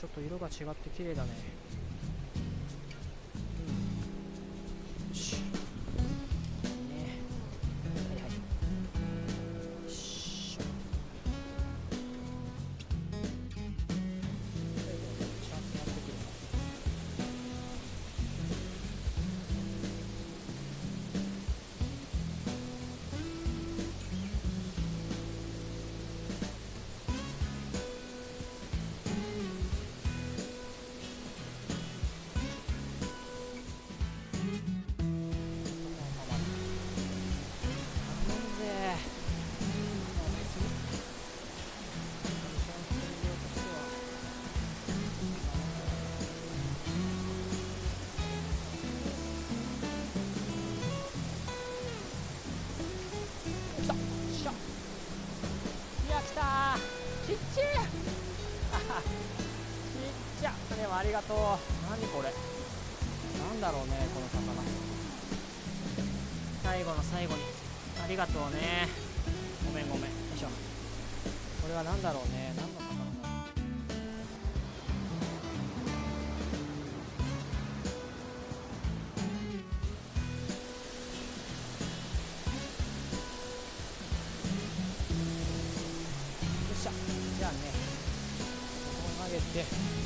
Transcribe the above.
ちょっと色が違って綺麗だね。よしね。はいはい。よしょ。最後にちゃんとやってくるな。ちっちゃでもありがとう。何これ、なんだろうねこの魚。最後の最後にありがとうね。ごめんよいしょ。これは何だろうね、何の魚だろう。よっしゃ、じゃあねここを投げて